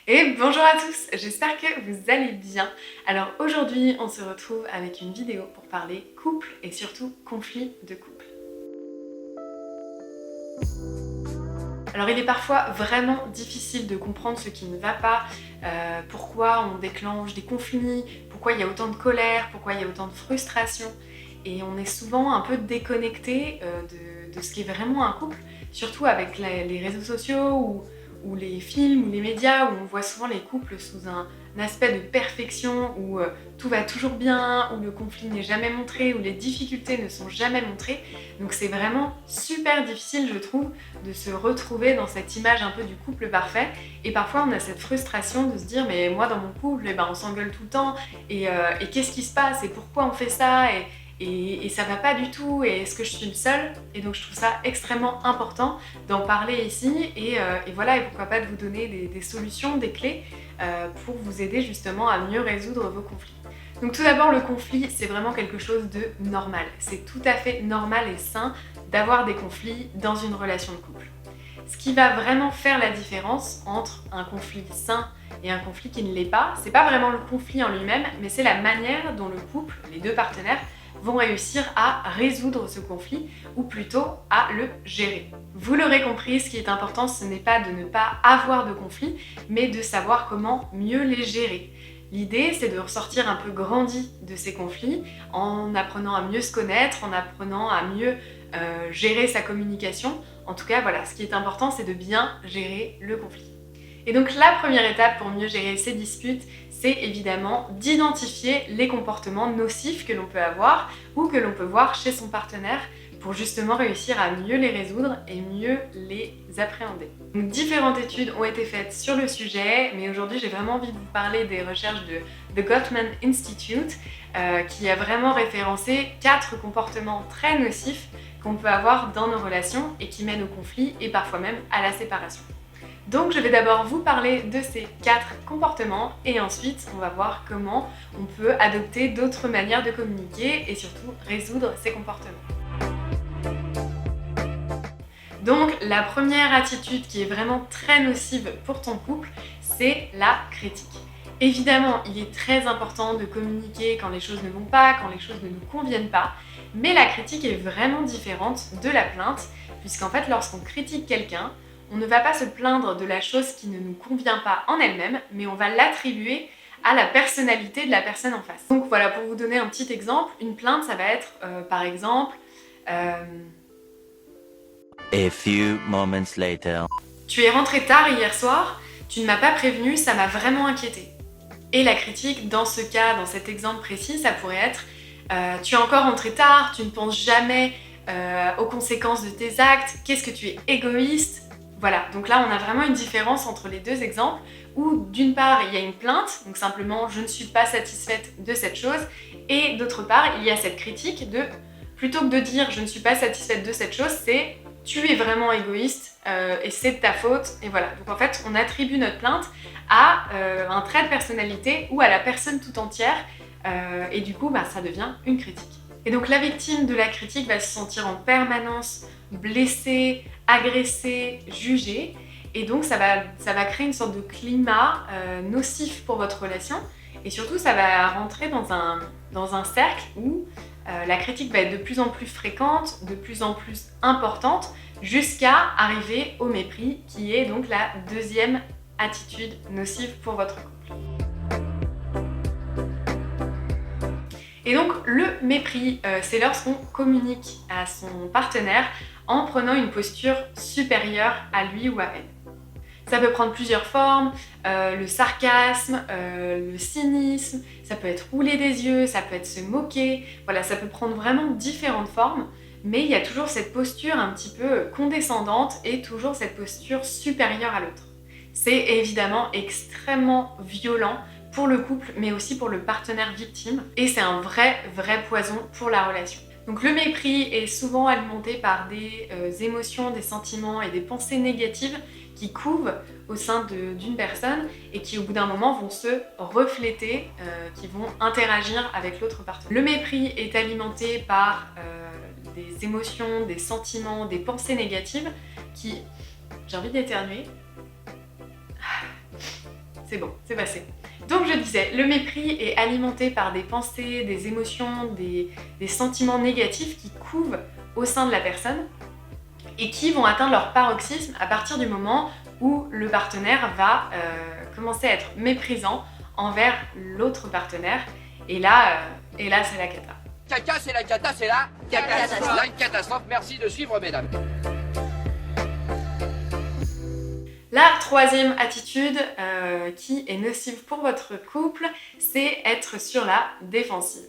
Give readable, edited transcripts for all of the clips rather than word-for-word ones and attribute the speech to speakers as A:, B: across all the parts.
A: Et bonjour à tous, j'espère que vous allez bien. Alors aujourd'hui, on se retrouve avec une vidéo pour parler couple et surtout conflit de couple. Alors il est parfois vraiment difficile de comprendre ce qui ne va pas, pourquoi on déclenche des conflits, pourquoi il y a autant de colère, pourquoi il y a autant de frustration. Et on est souvent un peu déconnecté de ce qu'est vraiment un couple, surtout avec les réseaux sociaux ou les films ou les médias où on voit souvent les couples sous un aspect de perfection où tout va toujours bien, où le conflit n'est jamais montré, où les difficultés ne sont jamais montrées. Donc c'est vraiment super difficile, je trouve, de se retrouver dans cette image un peu du couple parfait. Et parfois on a cette frustration de se dire mais moi dans mon couple, on s'engueule tout le temps et qu'est-ce qui se passe et pourquoi on fait ça et ça va pas du tout, et est-ce que je suis le seul? Et donc je trouve ça extrêmement important d'en parler ici et voilà, et pourquoi pas de vous donner des solutions, des clés pour vous aider justement à mieux résoudre vos conflits. Donc tout d'abord, le conflit, c'est vraiment quelque chose de normal. C'est tout à fait normal et sain d'avoir des conflits dans une relation de couple. Ce qui va vraiment faire la différence entre un conflit sain et un conflit qui ne l'est pas, c'est pas vraiment le conflit en lui-même, mais c'est la manière dont le couple, les deux partenaires, vont réussir à résoudre ce conflit, ou plutôt à le gérer. Vous l'aurez compris, ce qui est important, ce n'est pas de ne pas avoir de conflit, mais de savoir comment mieux les gérer. L'idée, c'est de ressortir un peu grandi de ces conflits, en apprenant à mieux se connaître, en apprenant à mieux gérer sa communication. En tout cas, voilà, ce qui est important, c'est de bien gérer le conflit. Et donc la première étape pour mieux gérer ces disputes, c'est évidemment d'identifier les comportements nocifs que l'on peut avoir ou que l'on peut voir chez son partenaire pour justement réussir à mieux les résoudre et mieux les appréhender. Donc, différentes études ont été faites sur le sujet, mais aujourd'hui j'ai vraiment envie de vous parler des recherches de The Gottman Institute qui a vraiment référencé 4 comportements très nocifs qu'on peut avoir dans nos relations et qui mènent au conflit et parfois même à la séparation. Donc je vais d'abord vous parler de ces 4 comportements et ensuite on va voir comment on peut adopter d'autres manières de communiquer et surtout résoudre ces comportements. Donc la première attitude qui est vraiment très nocive pour ton couple, c'est la critique. Évidemment, il est très important de communiquer quand les choses ne vont pas, quand les choses ne nous conviennent pas, mais la critique est vraiment différente de la plainte, puisqu'en fait lorsqu'on critique quelqu'un, on ne va pas se plaindre de la chose qui ne nous convient pas en elle-même, mais on va l'attribuer à la personnalité de la personne en face. Donc voilà, pour vous donner un petit exemple, une plainte, ça va être par exemple
B: A few moments later.
A: Tu es rentré tard hier soir, tu ne m'as pas prévenu, ça m'a vraiment inquiété. Et la critique, dans ce cas, dans cet exemple précis, ça pourrait être tu es encore rentré tard, tu ne penses jamais aux conséquences de tes actes, qu'est-ce que tu es égoïste. Voilà, donc là on a vraiment une différence entre les deux exemples où d'une part il y a une plainte, donc simplement je ne suis pas satisfaite de cette chose, et d'autre part il y a cette critique de, plutôt que de dire je ne suis pas satisfaite de cette chose, c'est tu es vraiment égoïste et c'est de ta faute, et voilà. Donc en fait on attribue notre plainte à un trait de personnalité ou à la personne tout entière et du coup ça devient une critique. Et donc la victime de la critique va se sentir en permanence blessée, agressée, jugée, et donc ça va créer une sorte de climat nocif pour votre relation, et surtout ça va rentrer dans un cercle où la critique va être de plus en plus fréquente, de plus en plus importante, jusqu'à arriver au mépris, qui est donc la deuxième attitude nocive pour votre couple. Et donc le mépris, c'est lorsqu'on communique à son partenaire en prenant une posture supérieure à lui ou à elle. Ça peut prendre plusieurs formes, le sarcasme, le cynisme, ça peut être rouler des yeux, ça peut être se moquer, voilà, ça peut prendre vraiment différentes formes, mais il y a toujours cette posture un petit peu condescendante et toujours cette posture supérieure à l'autre. C'est évidemment extrêmement violent pour le couple, mais aussi pour le partenaire victime, et c'est un vrai poison pour la relation. Donc le mépris est souvent alimenté par des émotions, des sentiments et des pensées négatives qui couvent au sein d'une personne et qui au bout d'un moment vont se refléter, qui vont interagir avec l'autre partenaire. Le mépris est alimenté par des émotions, des sentiments, des pensées négatives qui... J'ai envie d'éternuer. c'est bon, c'est passé. Donc je disais, le mépris est alimenté par des pensées, des émotions, des sentiments négatifs qui couvent au sein de la personne et qui vont atteindre leur paroxysme à partir du moment où le partenaire va commencer à être méprisant envers l'autre partenaire. Et là, c'est la cata.
C: Caca, c'est la cata, c'est la catastrophe. La catastrophe, merci de suivre, mesdames.
A: La troisième attitude qui est nocive pour votre couple, c'est être sur la défensive.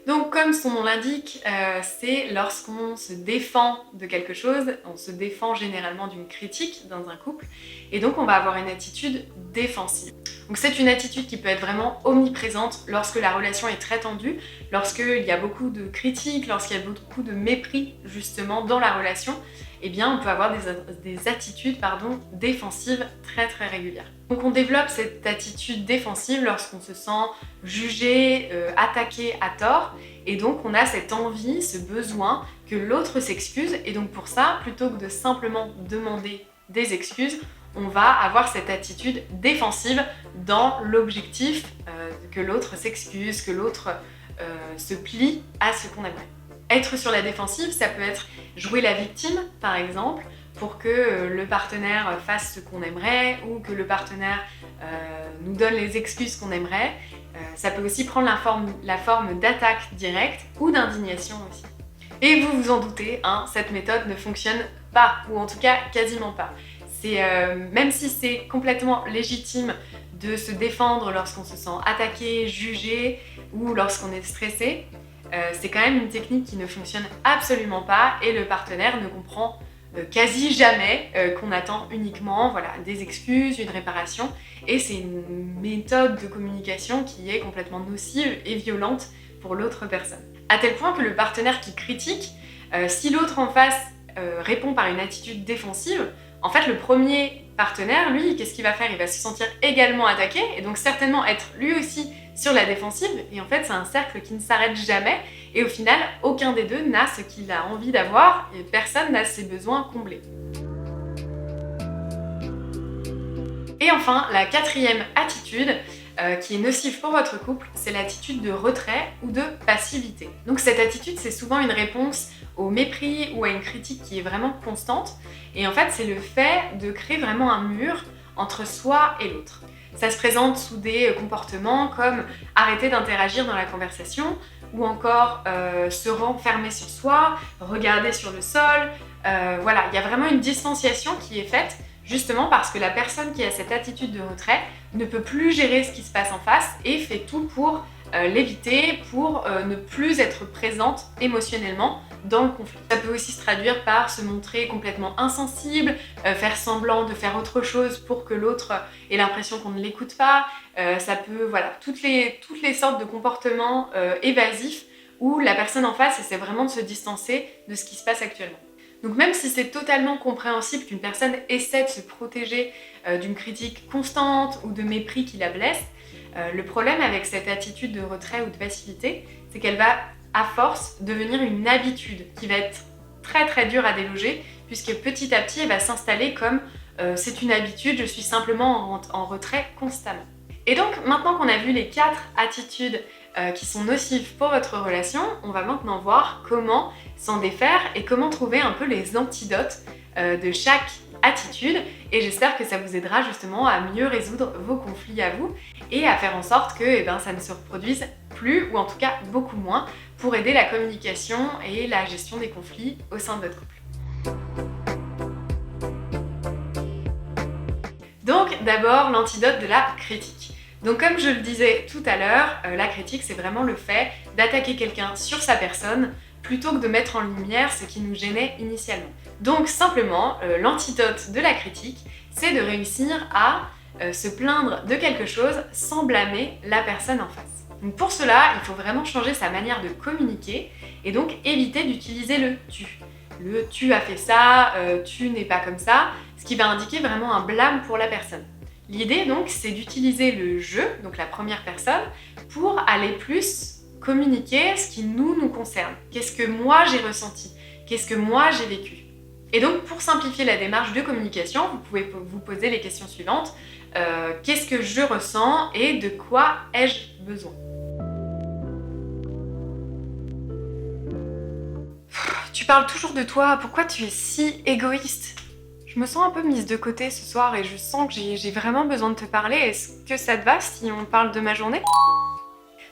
A: Donc comme son nom l'indique, c'est lorsqu'on se défend de quelque chose, on se défend généralement d'une critique dans un couple, et donc on va avoir une attitude défensive. Donc c'est une attitude qui peut être vraiment omniprésente lorsque la relation est très tendue, lorsqu'il y a beaucoup de critiques, lorsqu'il y a beaucoup de mépris justement dans la relation, eh bien on peut avoir des attitudes défensives très très régulières. Donc on développe cette attitude défensive lorsqu'on se sent jugé, attaqué à tort, et donc on a cette envie, ce besoin que l'autre s'excuse, et donc pour ça, plutôt que de simplement demander des excuses, on va avoir cette attitude défensive dans l'objectif que l'autre s'excuse, que l'autre se plie à ce qu'on aimerait. Être sur la défensive, ça peut être jouer la victime, par exemple, pour que le partenaire fasse ce qu'on aimerait ou que le partenaire nous donne les excuses qu'on aimerait. Ça peut aussi prendre la forme d'attaque directe ou d'indignation aussi. Et vous vous en doutez, cette méthode ne fonctionne pas, ou en tout cas quasiment pas. Même si c'est complètement légitime de se défendre lorsqu'on se sent attaqué, jugé ou lorsqu'on est stressé, c'est quand même une technique qui ne fonctionne absolument pas et le partenaire ne comprend quasi jamais qu'on attend uniquement des excuses, une réparation, et c'est une méthode de communication qui est complètement nocive et violente pour l'autre personne. À tel point que le partenaire qui critique, si l'autre en face répond par une attitude défensive, en fait le premier partenaire, lui, qu'est-ce qu'il va faire? Il va se sentir également attaqué et donc certainement être lui aussi sur la défensive, et en fait c'est un cercle qui ne s'arrête jamais, et au final aucun des deux n'a ce qu'il a envie d'avoir et personne n'a ses besoins comblés. Et enfin, la quatrième attitude qui est nocive pour votre couple, c'est l'attitude de retrait ou de passivité. Donc cette attitude, c'est souvent une réponse au mépris ou à une critique qui est vraiment constante, et en fait c'est le fait de créer vraiment un mur entre soi et l'autre. Ça se présente sous des comportements comme arrêter d'interagir dans la conversation, ou encore se renfermer sur soi, regarder sur le sol. Il y a vraiment une distanciation qui est faite justement parce que la personne qui a cette attitude de retrait ne peut plus gérer ce qui se passe en face et fait tout pour l'éviter, pour ne plus être présente émotionnellement dans le conflit. Ça peut aussi se traduire par se montrer complètement insensible, faire semblant de faire autre chose pour que l'autre ait l'impression qu'on ne l'écoute pas. Ça peut, toutes les sortes de comportements évasifs où la personne en face essaie vraiment de se distancer de ce qui se passe actuellement. Donc même si c'est totalement compréhensible qu'une personne essaie de se protéger d'une critique constante ou de mépris qui la blesse, le problème avec cette attitude de retrait ou de passivité, c'est qu'elle va à force devenir une habitude qui va être très très dure à déloger, puisque petit à petit elle va s'installer comme c'est une habitude, je suis simplement en retrait constamment. Et donc maintenant qu'on a vu les 4 attitudes qui sont nocives pour votre relation, on va maintenant voir comment s'en défaire et comment trouver un peu les antidotes de chaque attitude, et j'espère que ça vous aidera justement à mieux résoudre vos conflits à vous et à faire en sorte que ça ne se reproduise plus, ou en tout cas beaucoup moins, pour aider la communication et la gestion des conflits au sein de votre couple. Donc d'abord l'antidote de la critique. Donc comme je le disais tout à l'heure, la critique c'est vraiment le fait d'attaquer quelqu'un sur sa personne plutôt que de mettre en lumière ce qui nous gênait initialement. Donc simplement, l'antidote de la critique, c'est de réussir à se plaindre de quelque chose sans blâmer la personne en face. Donc pour cela, il faut vraiment changer sa manière de communiquer et donc éviter d'utiliser le « tu ». Le « tu as fait ça »,« tu n'es pas comme ça », ce qui va indiquer vraiment un blâme pour la personne. L'idée donc, c'est d'utiliser le « je », donc la première personne, pour aller plus communiquer ce qui nous concerne. Qu'est-ce que moi j'ai ressenti? Qu'est-ce que moi j'ai vécu? Et donc pour simplifier la démarche de communication, vous pouvez vous poser les questions suivantes. qu'est-ce que je ressens et de quoi ai-je besoin. Tu parles toujours de toi, pourquoi tu es si égoïste? Je me sens un peu mise de côté ce soir et je sens que j'ai vraiment besoin de te parler. Est-ce que ça te va si on parle de ma journée?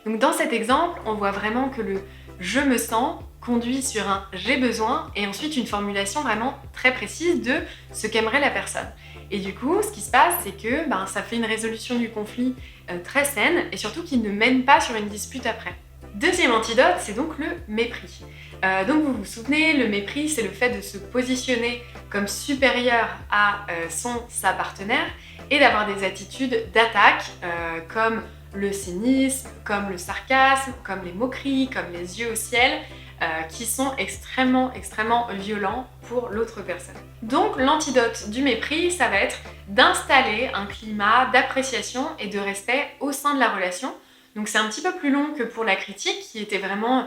A: Donc dans cet exemple, on voit vraiment que le « je me sens » conduit sur un « j'ai besoin » et ensuite une formulation vraiment très précise de ce qu'aimerait la personne. Et du coup, ce qui se passe, c'est que ça fait une résolution du conflit très saine et surtout qui ne mène pas sur une dispute après. Deuxième antidote, c'est donc le mépris. Donc vous vous souvenez, le mépris, c'est le fait de se positionner comme supérieur à sa partenaire et d'avoir des attitudes d'attaque comme le cynisme, comme le sarcasme, comme les moqueries, comme les yeux au ciel, qui sont extrêmement violents pour l'autre personne. Donc l'antidote du mépris, ça va être d'installer un climat d'appréciation et de respect au sein de la relation. Donc c'est un petit peu plus long que pour la critique, qui était vraiment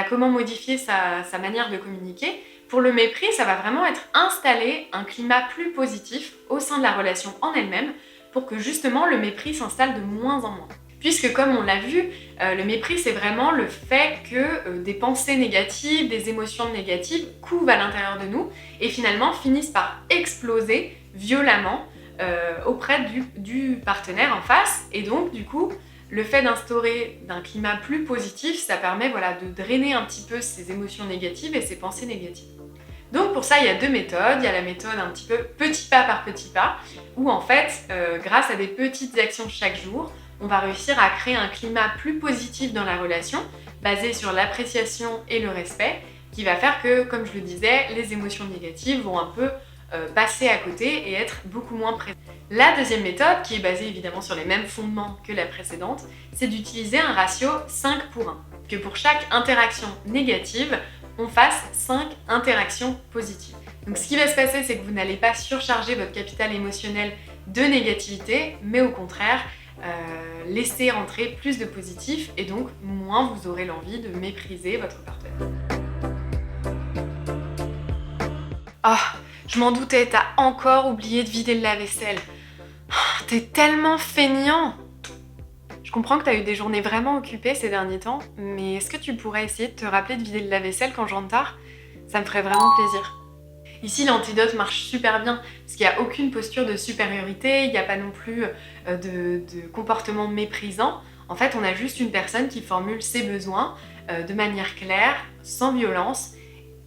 A: comment modifier sa manière de communiquer. Pour le mépris, ça va vraiment être installer un climat plus positif au sein de la relation en elle-même pour que justement le mépris s'installe de moins en moins. Puisque comme on l'a vu, le mépris c'est vraiment le fait que des pensées négatives, des émotions négatives couvent à l'intérieur de nous et finalement finissent par exploser violemment auprès du partenaire en face. Et donc du coup, le fait d'instaurer d'un climat plus positif, ça permet de drainer un petit peu ces émotions négatives et ces pensées négatives. Donc pour ça, il y a deux méthodes. Il y a la méthode un petit peu petit pas par petit pas, où en fait, grâce à des petites actions chaque jour, on va réussir à créer un climat plus positif dans la relation, basé sur l'appréciation et le respect, qui va faire que, comme je le disais, les émotions négatives vont un peu passer à côté et être beaucoup moins présentes. La deuxième méthode, qui est basée évidemment sur les mêmes fondements que la précédente, c'est d'utiliser un ratio 5 pour 1. Que pour chaque interaction négative, on fasse 5 interactions positives. Donc ce qui va se passer, c'est que vous n'allez pas surcharger votre capital émotionnel de négativité, mais au contraire, laisser rentrer plus de positif et donc moins vous aurez l'envie de mépriser votre partenaire. Oh, je m'en doutais, t'as encore oublié de vider le lave-vaisselle. Oh, t'es tellement feignant. Je comprends que t'as eu des journées vraiment occupées ces derniers temps, mais est-ce que tu pourrais essayer de te rappeler de vider le lave-vaisselle quand je rentre tard? Ça me ferait vraiment plaisir. Ici, l'antidote marche super bien, parce qu'il n'y a aucune posture de supériorité, il n'y a pas non plus de comportement méprisant. En fait, on a juste une personne qui formule ses besoins de manière claire, sans violence,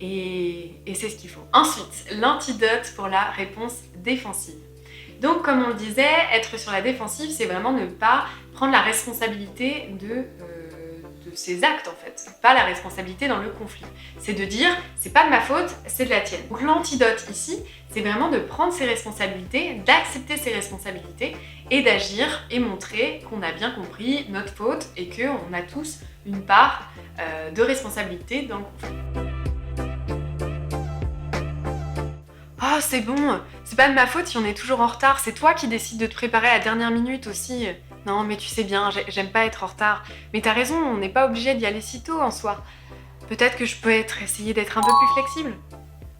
A: et c'est ce qu'il faut. Ensuite, l'antidote pour la réponse défensive. Donc, comme on le disait, être sur la défensive, c'est vraiment ne pas prendre la responsabilité de ses actes en fait, pas la responsabilité dans le conflit. C'est de dire, c'est pas de ma faute, c'est de la tienne. Donc l'antidote ici, c'est vraiment de prendre ses responsabilités, d'accepter ses responsabilités et d'agir et montrer qu'on a bien compris notre faute et qu'on a tous une part de responsabilité dans le conflit. Oh c'est bon, c'est pas de ma faute si on est toujours en retard, c'est toi qui décides de te préparer à la dernière minute aussi. Non mais tu sais bien, j'aime pas être en retard. Mais t'as raison, on n'est pas obligé d'y aller si tôt en soi. Peut-être que je peux essayer d'être un peu plus flexible.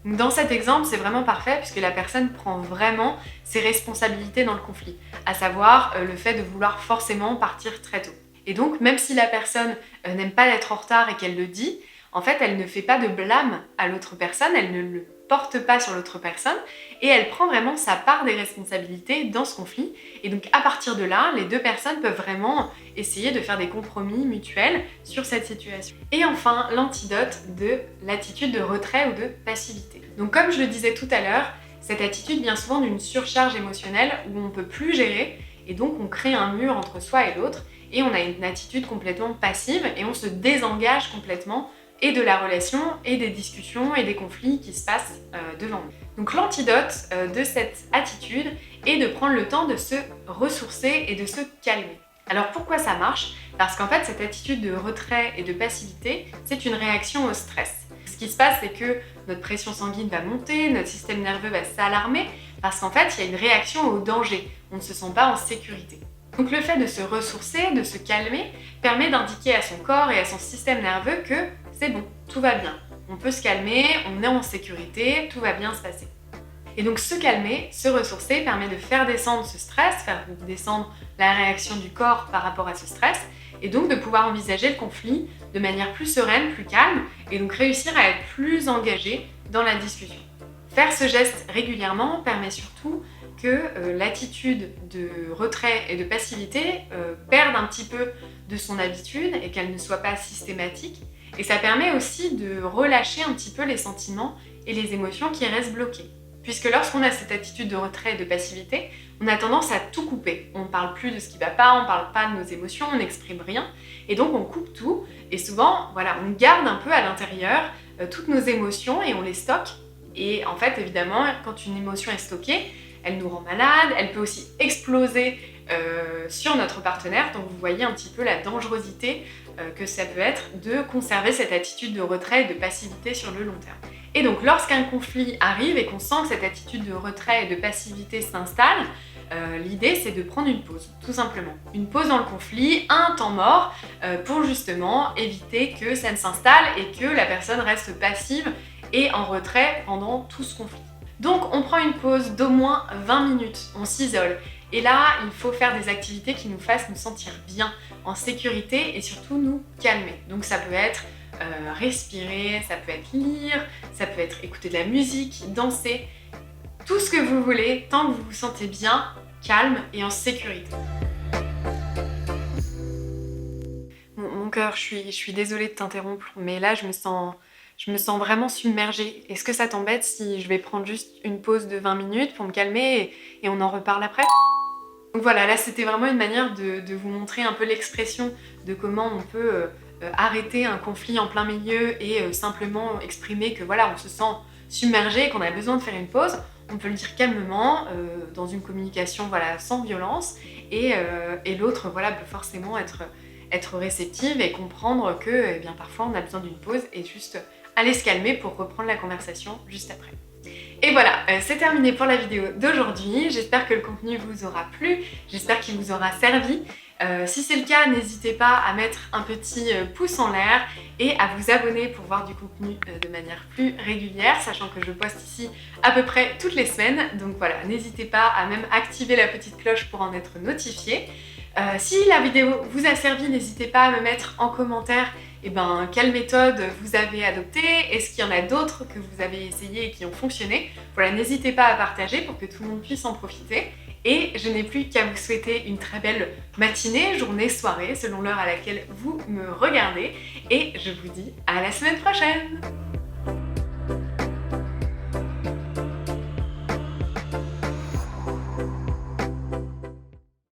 A: Dans cet exemple, c'est vraiment parfait puisque la personne prend vraiment ses responsabilités dans le conflit, à savoir le fait de vouloir forcément partir très tôt. Et donc, même si la personne n'aime pas être en retard et qu'elle le dit, en fait, elle ne fait pas de blâme à l'autre personne, elle ne le porte pas sur l'autre personne et elle prend vraiment sa part des responsabilités dans ce conflit. Et donc à partir de là, les deux personnes peuvent vraiment essayer de faire des compromis mutuels sur cette situation. Et enfin, l'antidote de l'attitude de retrait ou de passivité. Donc comme je le disais tout à l'heure, cette attitude vient souvent d'une surcharge émotionnelle où on ne peut plus gérer et donc on crée un mur entre soi et l'autre et on a une attitude complètement passive et on se désengage complètement et de la relation et des discussions et des conflits qui se passent devant nous. Donc l'antidote de cette attitude est de prendre le temps de se ressourcer et de se calmer. Alors pourquoi ça marche? Parce qu'en fait cette attitude de retrait et de passivité, c'est une réaction au stress. Ce qui se passe, c'est que notre pression sanguine va monter, notre système nerveux va s'alarmer, parce qu'en fait il y a une réaction au danger, on ne se sent pas en sécurité. Donc le fait de se ressourcer, de se calmer, permet d'indiquer à son corps et à son système nerveux que c'est bon, tout va bien. On peut se calmer, on est en sécurité, tout va bien se passer. Et donc se calmer, se ressourcer permet de faire descendre ce stress, faire descendre la réaction du corps par rapport à ce stress, et donc de pouvoir envisager le conflit de manière plus sereine, plus calme, et donc réussir à être plus engagé dans la discussion. Faire ce geste régulièrement permet surtout que l'attitude de retrait et de passivité perde un petit peu de son habitude et qu'elle ne soit pas systématique. Et ça permet aussi de relâcher un petit peu les sentiments et les émotions qui restent bloquées. Puisque lorsqu'on a cette attitude de retrait et de passivité, on a tendance à tout couper. On ne parle plus de ce qui ne va pas, on ne parle pas de nos émotions, on n'exprime rien. Et donc on coupe tout. Et souvent, voilà, on garde un peu à l'intérieur toutes nos émotions et on les stocke. Et en fait, évidemment, quand une émotion est stockée, elle nous rend malade, elle peut aussi exploser sur notre partenaire. Donc vous voyez un petit peu la dangerosité que ça peut être de conserver cette attitude de retrait et de passivité sur le long terme. Et donc lorsqu'un conflit arrive et qu'on sent que cette attitude de retrait et de passivité s'installe, l'idée c'est de prendre une pause, tout simplement. Une pause dans le conflit, un temps mort, pour justement éviter que ça ne s'installe et que la personne reste passive et en retrait pendant tout ce conflit. Donc on prend une pause d'au moins 20 minutes, on s'isole. Et là, il faut faire des activités qui nous fassent nous sentir bien, en sécurité et surtout nous calmer. Donc ça peut être respirer, ça peut être lire, ça peut être écouter de la musique, danser, tout ce que vous voulez, tant que vous vous sentez bien, calme et en sécurité. Mon cœur, je suis désolée de t'interrompre, mais là je me sens vraiment submergée. Est-ce que ça t'embête si je vais prendre juste une pause de 20 minutes pour me calmer et on en reparle après ? Donc voilà, là c'était vraiment une manière de vous montrer un peu l'expression de comment on peut arrêter un conflit en plein milieu et simplement exprimer que voilà, on se sent submergé et qu'on a besoin de faire une pause. On peut le dire calmement, dans une communication voilà, sans violence, et l'autre voilà, peut forcément être réceptive et comprendre que bien, parfois on a besoin d'une pause et juste aller se calmer pour reprendre la conversation juste après. Et voilà, c'est terminé pour la vidéo d'aujourd'hui. J'espère que le contenu vous aura plu, j'espère qu'il vous aura servi. Si c'est le cas, n'hésitez pas à mettre un petit pouce en l'air et à vous abonner pour voir du contenu de manière plus régulière, sachant que je poste ici à peu près toutes les semaines. Donc voilà, n'hésitez pas à même activer la petite cloche pour en être notifié. Si la vidéo vous a servi, n'hésitez pas à me mettre en commentaire quelle méthode vous avez adoptée, est-ce qu'il y en a d'autres que vous avez essayé et qui ont fonctionné. Voilà, n'hésitez pas à partager pour que tout le monde puisse en profiter. Et je n'ai plus qu'à vous souhaiter une très belle matinée, journée, soirée, selon l'heure à laquelle vous me regardez. Et je vous dis à la semaine prochaine!